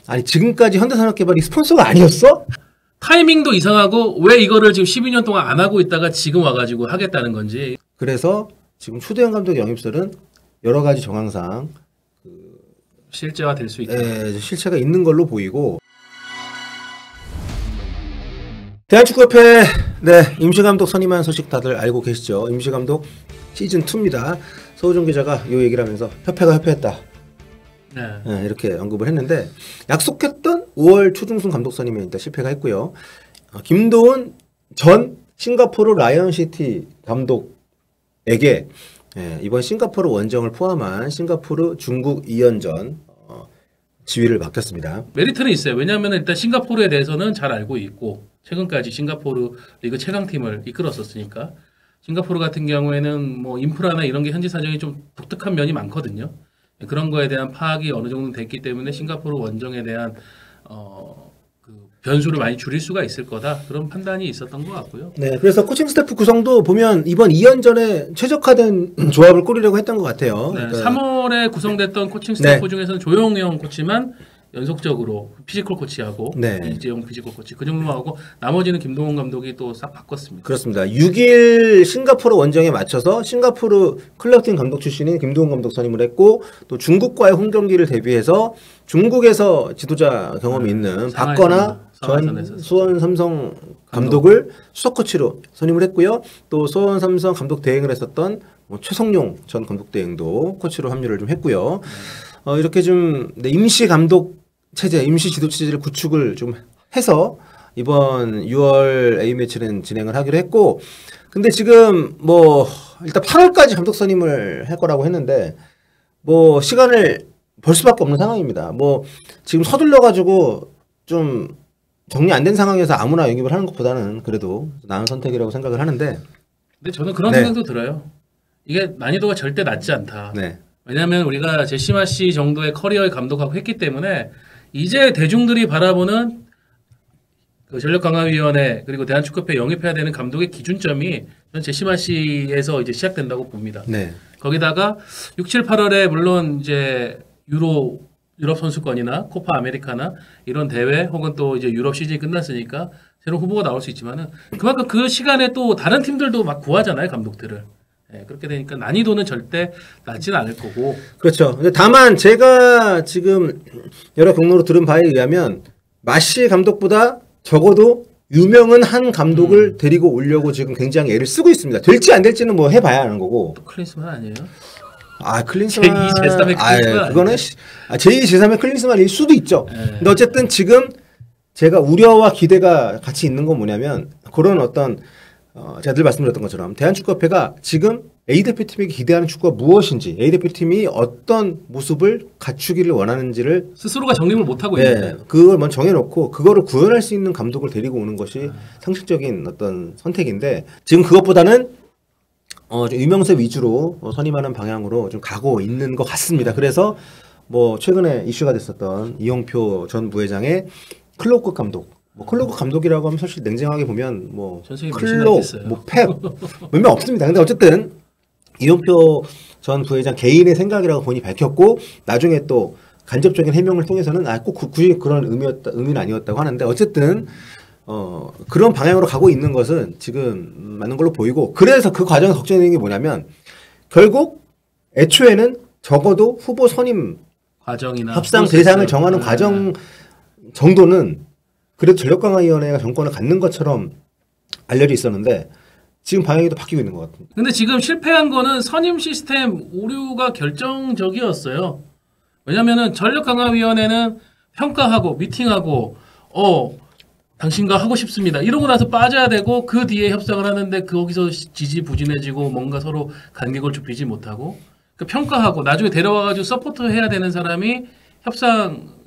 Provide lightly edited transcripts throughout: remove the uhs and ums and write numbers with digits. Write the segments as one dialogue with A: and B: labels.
A: 아니 지금까지 현대산업개발이 스폰서가 아니었어?
B: 타이밍도 이상하고 왜 이거를 지금 12년 동안 안 하고 있다가 지금 와가지고 하겠다는 건지.
A: 그래서 지금 추대현 감독의 영입설은 여러 가지 정황상
B: 실제화 될 수 있다.
A: 실체가 있는 걸로 보이고 대한축구협회 임시감독 선임한 소식 다들 알고 계시죠? 임시감독 시즌2입니다. 서우정 기자가 이 얘기를 하면서 협회가 협회했다. 이렇게 언급을 했는데 약속했던 5월 초중순 감독 선임에 일단 실패가 했고요. 김도훈 전 싱가포르 라이언시티 감독에게 이번 싱가포르 원정을 포함한 싱가포르 중국 2연전 지휘를 맡겼습니다.
B: 메리트는 있어요. 왜냐하면 일단 싱가포르에 대해서는 잘 알고 있고 최근까지 싱가포르 리그 최강팀을 이끌었었으니까 싱가포르 같은 경우에는 뭐 인프라나 이런 게 현지 사정이 좀 독특한 면이 많거든요. 그런 거에 대한 파악이 어느 정도 됐기 때문에 싱가포르 원정에 대한 그 변수를 많이 줄일 수가 있을 거다. 그런 판단이 있었던 것 같고요.
A: 네, 그래서 코칭 스태프 구성도 보면 이번 2연전에 최적화된 조합을 꾸리려고 했던 것 같아요.
B: 네,
A: 그러니까
B: 3월에 구성됐던 코칭 스태프 중에서는 조용영 코치만 연속적으로 피지컬 코치하고 이재용 피지컬 코치 그 정도만 하고 나머지는 김동훈 감독이 또 싹 바꿨습니다.
A: 그렇습니다. 6일 싱가포르 원정에 맞춰서 싱가포르 클럽팀 감독 출신인 김동훈 감독 선임을 했고 또 중국과의 홈 경기를 대비해서 중국에서 지도자 경험이 있는 박건아 전 수원 삼성 감독을 수석 코치로 선임을 했고요. 또 수원 삼성 감독 대행을 했었던 최성용 전 감독 대행도 코치로 합류를 좀 했고요. 이렇게 좀 임시 감독 체제, 임시 지도 체제를 구축을 좀 해서 이번 6월 A매치는 진행을 하기로 했고, 근데 지금 뭐 일단 8월까지 감독 선임을 할 거라고 했는데 뭐 시간을 벌 수밖에 없는 상황입니다. 뭐 지금 서둘러 가지고 좀 정리 안 된 상황에서 아무나 영입을 하는 것보다는 그래도 나은 선택이라고 생각을 하는데.
B: 근데 저는 그런 생각도 들어요. 이게 난이도가 절대 낮지 않다. 왜냐하면 우리가 제시마 씨 정도의 커리어의 감독하고 했기 때문에 이제 대중들이 바라보는 그 전력강화위원회 그리고 대한축구협회 영입해야 되는 감독의 기준점이 저는 제시마 씨에서 이제 시작된다고 봅니다. 거기다가 6, 7, 8월에 물론 이제 유럽 선수권이나 코파 아메리카나 이런 대회 혹은 또 이제 유럽 시즌이 끝났으니까 새로운 후보가 나올 수 있지만은 그만큼 그 시간에 또 다른 팀들도 막 구하잖아요, 감독들을. 그렇게 되니까 난이도는 절대 낮지는 않을 거고.
A: 그렇죠. 근데 다만 제가 지금 여러 경로로 들은 바에 의하면 마시 감독보다 적어도 유명한 한 감독을 데리고 오려고 지금 굉장히 애를 쓰고 있습니다. 될지 안 될지는 뭐 해봐야 하는 거고.
B: 클린스만 아니에요?
A: 클린스만.
B: 제2, 제3의 클린스만.
A: 그거는 제2, 제3의 클린스만일 수도 있죠. 근데 어쨌든 지금 제가 우려와 기대가 같이 있는 건 뭐냐면 그런 어떤 제가 늘 말씀드렸던 것처럼 대한축구협회가 지금 A대표팀에게 기대하는 축구가 무엇인지 A대표팀이 어떤 모습을 갖추기를 원하는지를
B: 스스로가 정립을 못하고 있는데
A: 그걸 먼저 정해놓고 그거를 구현할 수 있는 감독을 데리고 오는 것이 상식적인 어떤 선택인데 지금 그것보다는 좀 유명세 위주로 선임하는 방향으로 좀 가고 있는 것 같습니다. 그래서 뭐 최근에 이슈가 됐었던 이용표 전 부회장의 클로크 감독 클로크 감독이라고 하면 사실 냉정하게 보면 뭐 클로, 펩 몇 명 없습니다. 근데 어쨌든 이용표 전 부회장 개인의 생각이라고 본인이 밝혔고 나중에 또 간접적인 해명을 통해서는 꼭 굳이 그런 의미는 아니었다고 하는데 어쨌든 그런 방향으로 가고 있는 것은 지금 맞는 걸로 보이고 그래서 그 과정에서 걱정되는 게 뭐냐면 결국 애초에는 적어도 후보 선임
B: 과정이나
A: 협상 대상을 정하는 과정 정도는 그래도 전력강화위원회가 정권을 갖는 것처럼 알려져 있었는데 지금 방향이 또 바뀌고 있는 것 같습니다.
B: 근데 지금 실패한 거는 선임 시스템 오류가 결정적이었어요. 왜냐면은 전력강화위원회는 평가하고 미팅하고 당신과 하고 싶습니다. 이러고 나서 빠져야 되고 그 뒤에 협상을 하는데 거기서 지지부진해지고 뭔가 서로 간격을 좁히지 못하고 그 평가하고 나중에 데려와가지고 서포트 해야 되는 사람이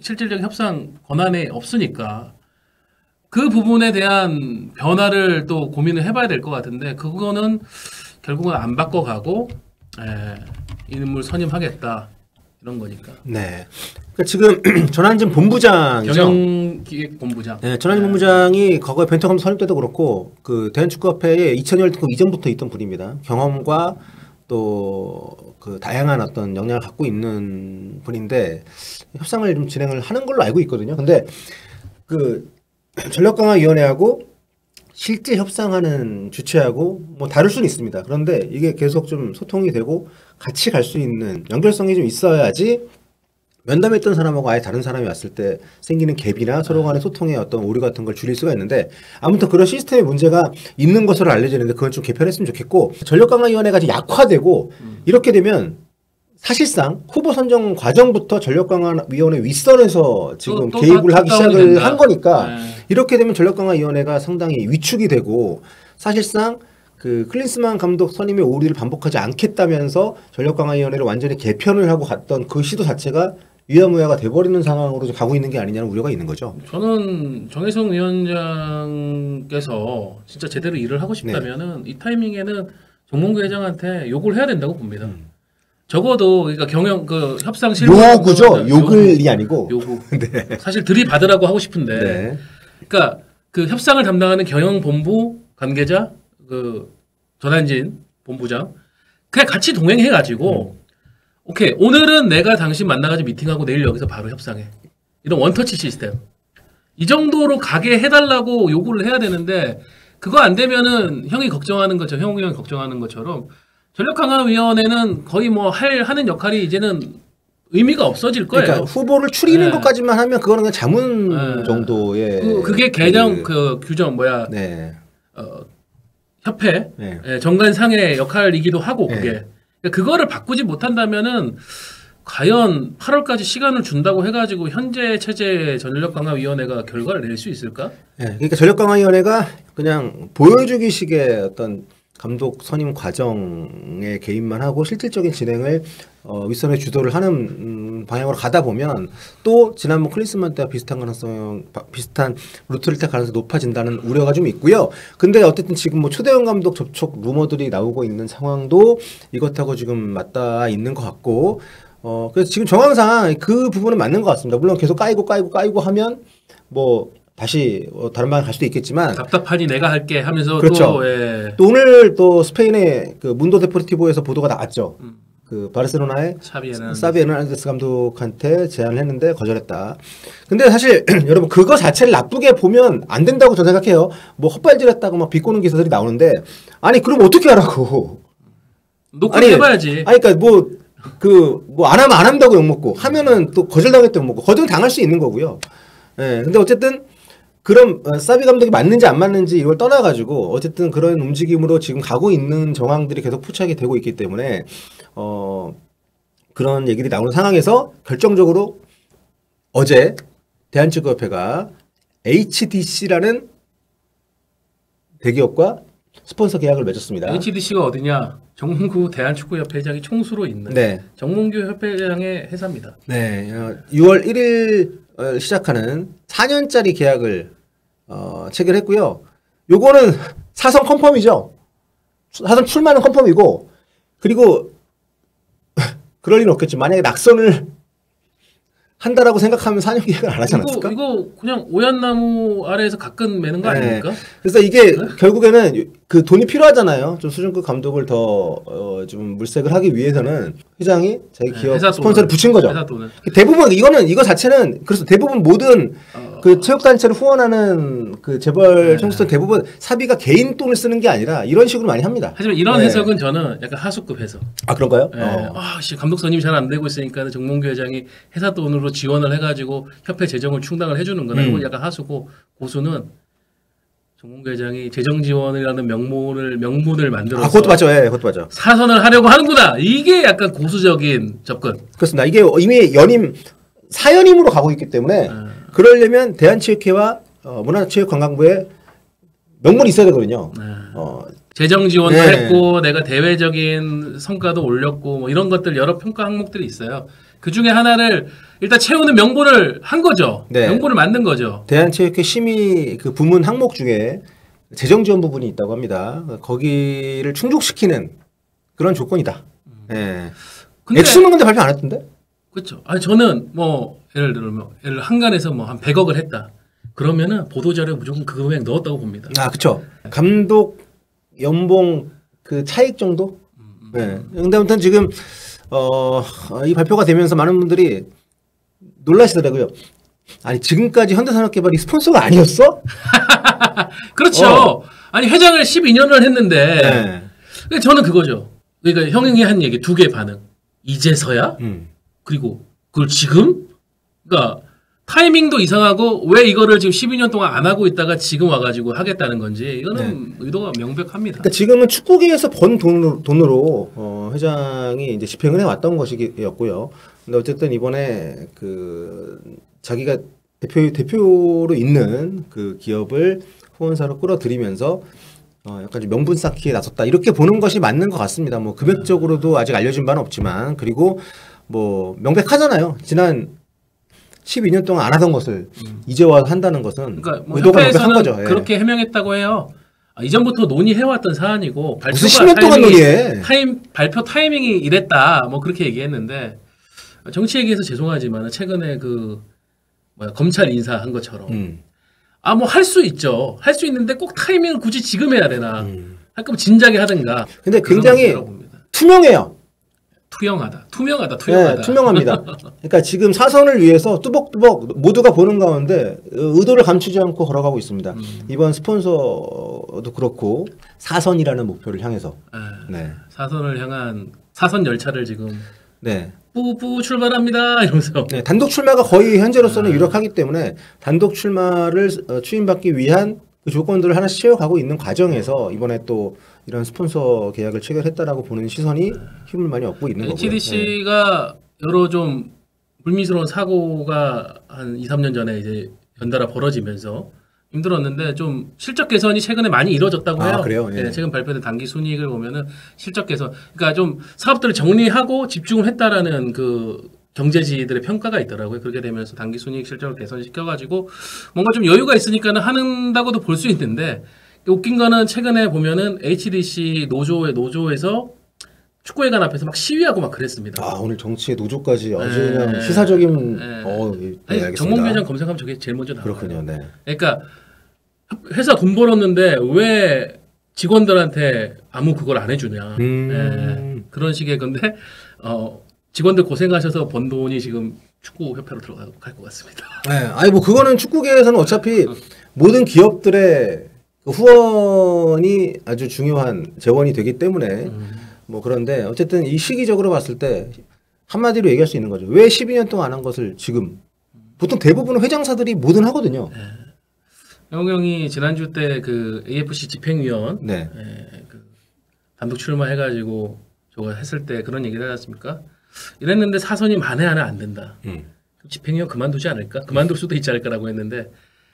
B: 실질적인 협상 권한에 없으니까 그 부분에 대한 변화를 또 고민을 해봐야 될 것 같은데 그거는 결국은 안 바꿔가고 인물 선임하겠다 이런 거니까.
A: 네. 그러니까 지금 전환진 본부장이죠.
B: 경영기획본부장.
A: 네, 전환진 본부장이 과거에 벤터감 선임 때도 그렇고 그 대한축구협회에 2000년 이전부터 있던 분입니다. 경험과 또 그 다양한 어떤 역량을 갖고 있는 분인데 협상을 좀 진행을 하는 걸로 알고 있거든요. 근데 그 전력강화위원회하고 실제 협상하는 주체하고 뭐 다를 수는 있습니다. 그런데 이게 계속 좀 소통이 되고 같이 갈 수 있는 연결성이 좀 있어야지 면담했던 사람하고 아예 다른 사람이 왔을 때 생기는 갭이나 서로 간의 소통의 어떤 오류 같은 걸 줄일 수가 있는데 아무튼 그런 시스템의 문제가 있는 것으로 알려지는데 그건 좀 개편했으면 좋겠고 전력강화위원회가 좀 약화되고 이렇게 되면 사실상 후보 선정 과정부터 전력강화위원회 윗선에서 지금
B: 또
A: 개입을 하기
B: 다운이
A: 시작을
B: 된다.
A: 한 거니까
B: 네.
A: 이렇게 되면 전력강화위원회가 상당히 위축이 되고 사실상 그 클린스만 감독 선임의 오류를 반복하지 않겠다면서 전력강화위원회를 완전히 개편을 하고 갔던 그 시도 자체가 위야무야가 돼버리는 상황으로 가고 있는 게 아니냐는 우려가 있는 거죠.
B: 저는 정혜성 위원장께서 진짜 제대로 일을 하고 싶다면은 이 타이밍에는 정몽규 회장한테 욕을 해야 된다고 봅니다. 적어도 그러니까 그 협상 실무
A: 요구죠. 욕을이 아니고.
B: 요구.
A: 네.
B: 사실 들이받으라고 하고 싶은데.
A: 네.
B: 그러니까 그 협상을 담당하는 경영본부 관계자 그 전한진 본부장 그냥 같이 동행해가지고 오케이 오늘은 내가 당신 만나가지고 미팅하고 내일 여기서 바로 협상해 이런 원터치 시스템 이 정도로 가게 해달라고 요구를 해야 되는데 그거 안 되면은 형이 걱정하는 것처럼 형욱이 형이 걱정하는 것처럼 전력강화위원회는 거의 뭐 하는 역할이 이제는 의미가 없어질 거예요.
A: 그러니까 후보를 추리는
B: 네.
A: 것까지만 하면 그거는 그냥 자문
B: 네.
A: 정도의
B: 그게 개정 그 규정 뭐야
A: 네.
B: 협회
A: 네.
B: 정관상의 역할이기도 하고
A: 네.
B: 그게 그거를 바꾸지 못한다면은 과연 8월까지 시간을 준다고 해가지고 현재 체제 전력강화위원회가 결과를 낼 수 있을까?
A: 네. 그러니까 전력강화위원회가 그냥 보여주기식의 어떤 감독 선임 과정에 개입만 하고 실질적인 진행을 윗선에 주도를 하는 방향으로 가다 보면 또 지난번 클린스만 때와 비슷한 루트를 택 가능성이 높아진다는 우려가 좀 있고요. 근데 어쨌든 지금 뭐 초대형 감독 접촉 루머들이 나오고 있는 상황도 이것하고 지금 맞닿아 있는 것 같고 그래서 지금 정황상 그 부분은 맞는 것 같습니다. 물론 계속 까이고 하면 뭐 다시 다른 방에 갈 수도 있겠지만
B: 답답하니 내가 할게 하면서
A: 그렇죠. 또 오늘 또 스페인의 그 문도 데포르티보에서 보도가 나왔죠. 그 바르셀로나의 사비 에르난데스 감독한테 제안을 했는데 거절했다. 근데 사실 여러분 그거 자체를 나쁘게 보면 안 된다고 저는 생각해요. 뭐 헛발질했다고 막 비꼬는 기사들이 나오는데 아니 그럼 어떻게 하라고?
B: 녹화를 해봐야지.
A: 아니 그러니까 뭐 안 하면 안 한다고 욕먹고 하면은 또 거절당했다고 욕먹고 거절 당할 수 있는 거고요. 예. 근데 어쨌든 그럼 사비 감독이 맞는지 안 맞는지 이걸 떠나가지고 어쨌든 그런 움직임으로 지금 가고 있는 정황들이 계속 포착이 되고 있기 때문에 그런 얘기들이 나오는 상황에서 결정적으로 어제 대한축구협회가 HDC라는 대기업과 스폰서 계약을 맺었습니다.
B: HDC가 어디냐? 정몽규 대한축구협회장이 총수로 있는
A: 네.
B: 정몽규 협회장의 회사입니다.
A: 네, 6월 1일 시작하는 4년짜리 계약을 체결했고요. 요거는 사성 컨펌이죠. 사성 출마는 컨펌이고 그리고 그럴 리는 없겠지. 만약에 낙선을 한다라고 생각하면 4년 계약을 안 하지 않았을까?
B: 이거 그냥 오얏나무 아래에서 가끔 매는 거 아닙니까?
A: 그래서 이게 결국에는 그 돈이 필요하잖아요. 좀 수준급 감독을 더 좀 물색을 하기 위해서는 회장이 자기 기업 스폰서를 붙인 거죠.
B: 회사 돈을.
A: 대부분 이거 자체는 그래서 대부분 모든 그 체육단체를 후원하는 그 재벌 총수들 대부분 사비가 개인 돈을 쓰는 게 아니라 이런 식으로 많이 합니다.
B: 하지만 이런 해석은 저는 약간 하수급 해석.
A: 아 그런가요?
B: 감독 선임이 잘 안 되고 있으니까 정몽규 회장이 회사 돈으로 지원을 해가지고 협회 재정을 충당을 해주는 거나 이건 약간 하수고 고수는 정몽규 회장이 재정 지원이라는 명분을 만들어서
A: 그것도 맞죠. 그것도 맞죠.
B: 사선을 하려고 하는구나. 이게 약간 고수적인 접근.
A: 그렇습니다. 이게 이미 연임 4연임으로 가고 있기 때문에 그러려면 대한체육회와 문화체육관광부에 명분이 있어야 되거든요.
B: 재정 지원도 했고 내가 대외적인 성과도 올렸고 뭐 이런 것들 여러 평가 항목들이 있어요. 그 중에 하나를 일단 채우는 명분을 한 거죠.
A: 네.
B: 명분을 만든 거죠.
A: 대한체육회 심의 그 부문 항목 중에 재정 지원 부분이 있다고 합니다. 거기를 충족시키는 그런 조건이다. 네. 액수는 근데 발표 안 했던데?
B: 그렇죠. 아니 저는 뭐 예를 들면 한간에서 뭐 한 100억을 했다. 그러면은 보도자료에 무조건 그 금액 넣었다고 봅니다.
A: 그렇죠. 감독 연봉 그 차익 정도? 네. 근데 아무튼 지금 이 발표가 되면서 많은 분들이 놀라시더라고요. 아니 지금까지 현대산업개발이 스폰서가 아니었어?
B: 그렇죠. 아니 회장을 12년을 했는데
A: 네.
B: 근데 저는 그거죠. 그러니까 형이 한 얘기 두 개 반응. 이제서야? 그리고 그걸 지금? 그러니까 타이밍도 이상하고 왜 이거를 지금 12년 동안 안 하고 있다가 지금 와가지고 하겠다는 건지 이거는 의도가 명백합니다.
A: 그러니까 지금은 축구계에서 번 돈으로 회장이 이제 집행을 해왔던 것이었고요. 근데 어쨌든 이번에 그 자기가 대표로 있는 그 기업을 후원사로 끌어들이면서 약간 좀 명분 쌓기에 나섰다 이렇게 보는 것이 맞는 것 같습니다. 뭐 금액적으로도 아직 알려진 바는 없지만 그리고 뭐 명백하잖아요. 지난 12년 동안 안 하던 것을 이제 와서 한다는 것은
B: 그러니까 뭐
A: 의도가 명백한
B: 협회에서는
A: 거죠. 예.
B: 그렇게 해명했다고 해요. 이전부터 논의해왔던 사안이고
A: 무슨 10년 동안 논의해?
B: 발표 타이밍이 이랬다. 뭐 그렇게 얘기했는데 정치 얘기해서 죄송하지만 최근에 그 검찰 인사 한 것처럼 뭐 할 수 있죠. 할 수 있는데 꼭 타이밍을 굳이 지금 해야 되나? 할 거면 진작에 하든가.
A: 근데 굉장히 투명해요.
B: 투명하다.
A: 네, 투명합니다. 그러니까 지금 사선을 위해서 뚜벅뚜벅 모두가 보는 가운데 의도를 감추지 않고 걸어가고 있습니다. 이번 스폰서도 그렇고 사선이라는 목표를 향해서. 네.
B: 사선을 향한 사선 열차를 지금
A: 네.
B: 뿌뿌 출발합니다 이러면서.
A: 네, 단독 출마가 거의 현재로서는 유력하기 때문에 단독 출마를 추진받기 위한 그 조건들을 하나씩 채워가고 있는 과정에서 이번에 또 이런 스폰서 계약을 체결했다라고 보는 시선이 힘을 많이 얻고 있는 거고요.
B: HDC가 여러 좀 불미스러운 사고가 한 2, 3년 전에 이제 연달아 벌어지면서 힘들었는데 좀 실적 개선이 최근에 많이 이루어졌다고 해요.
A: 그래요? 예.
B: 네, 최근 발표된 단기 순이익을 보면은 실적 개선, 그러니까 좀 사업들을 정리하고 집중을 했다라는 그 경제지들의 평가가 있더라고요. 그렇게 되면서 단기 순이익 실적을 개선시켜가지고 뭔가 좀 여유가 있으니까는 한다고도 볼 수 있는데 웃긴 거는 최근에 보면은 HDC 노조에서 축구회관 앞에서 막 시위하고 막 그랬습니다.
A: 오늘 정치의 노조까지 아주 그냥 시사적인.
B: 아니, 정몽규 회장 검색하면 저게 제일 먼저 나와요.
A: 그렇군요. 네.
B: 그러니까 회사 돈 벌었는데 왜 직원들한테 아무 그걸 안 해주냐. 그런 식의 건데 직원들 고생하셔서 번 돈이 지금 축구협회로 들어갈 것 같습니다.
A: 네, 아니 뭐 그거는 축구계에서는 어차피 모든 기업들의 그 후원이 아주 중요한 재원이 되기 때문에 뭐 그런데 어쨌든 이 시기적으로 봤을 때 한마디로 얘기할 수 있는 거죠. 왜 12년 동안 안 한 것을 지금 보통 대부분의 회장사들이 뭐든 하거든요.
B: 영웅 형이 지난주 때 그 AFC 집행위원
A: 네.
B: 그 단독 출마해가지고 저거 했을 때 그런 얘기를 하지 않습니까? 이랬는데 사선이 만에 하나 안 된다. 집행위원 그만두지 않을까? 그만둘 수도 있지 않을까라고 했는데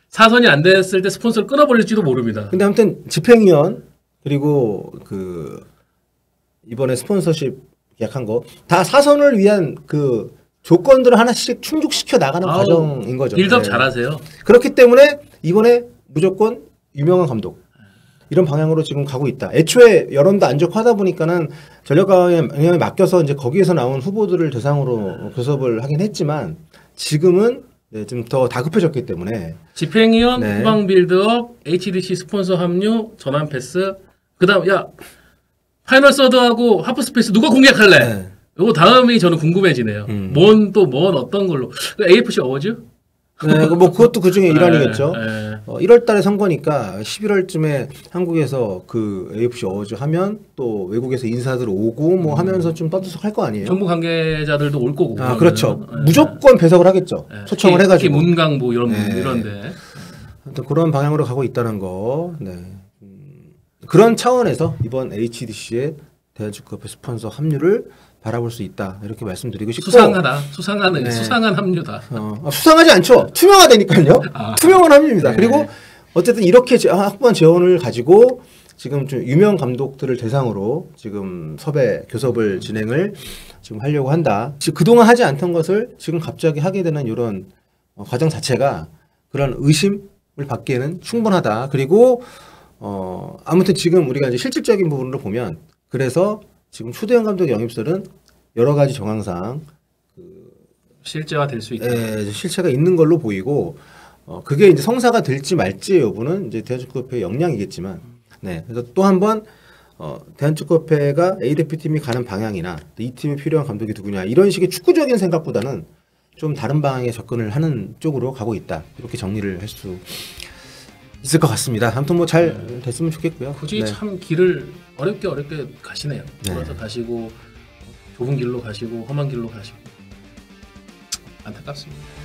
B: 사선이 안 됐을 때 스폰서를 끊어버릴지도 모릅니다.
A: 근데 아무튼 집행위원 그리고 그 이번에 스폰서십 계약한 거 다 사선을 위한 그 조건들을 하나씩 충족시켜 나가는 과정인 거죠.
B: 빌드업 잘하세요.
A: 그렇기 때문에 이번에 무조건 유명한 감독 이런 방향으로 지금 가고 있다. 애초에 여론도 안 좋고 하다 보니까는 전력강화에 맡겨서 이제 거기에서 나온 후보들을 대상으로 교섭을 하긴 했지만 지금은 좀 더 다급해졌기 때문에
B: 집행위원, 후방 빌드업, HDC 스폰서 합류, 전환 패스, 그다음 파이널 서드하고 하프스페이스 누가 공략할래? 요거 다음이 저는 궁금해지네요. 뭔 어떤 걸로 AFC 어워즈?
A: 네, 뭐 그것도 그 중에 일환이겠죠. 1월달에 선거니까 11월쯤에 한국에서 그 AFC 어워즈 하면 또 외국에서 인사들 오고 뭐 하면서 좀 떠들썩할 거 아니에요.
B: 정부 관계자들도 올 거고.
A: 그렇죠. 무조건 배석을 하겠죠. 초청을 해가지고.
B: 특히 문광부 이런데.
A: 그런 방향으로 가고 있다는 거. 네. 그런 차원에서 이번 HDC의 대한축구협회 스폰서 합류를 바라볼 수 있다 이렇게 말씀드리고 싶고
B: 수상한 합류다.
A: 수상하지 않죠. 투명하다니까요. 투명한 합류입니다. 그리고 어쨌든 이렇게 확보한 재원을 가지고 지금 좀 유명 감독들을 대상으로 지금 교섭을 진행을 지금 하려고 한다. 그동안 하지 않던 것을 지금 갑자기 하게 되는 이런 과정 자체가 그런 의심을 받기에는 충분하다. 그리고 아무튼 지금 우리가 이제 실질적인 부분으로 보면 그래서 지금 추대현 감독의 영입설은 여러 가지 정황상
B: 실제화 될 수 있다.
A: 실체가 있는 걸로 보이고 그게 이제 성사가 될지 말지의 여부는 이제 대한축구협회의 역량이겠지만, 네. 그래서 또 한 번 대한축구협회가 A 대표팀이 가는 방향이나 이 팀이 필요한 감독이 누구냐 이런 식의 축구적인 생각보다는 좀 다른 방향에 접근을 하는 쪽으로 가고 있다. 이렇게 정리를 할 수 있을 것 같습니다. 아무튼 뭐 잘 됐으면 좋겠고요.
B: 굳이
A: 네.
B: 참 길을 어렵게 가시네요.
A: 네.
B: 돌아서 가시고 좁은 길로 가시고 험한 길로 가시고 안타깝습니다.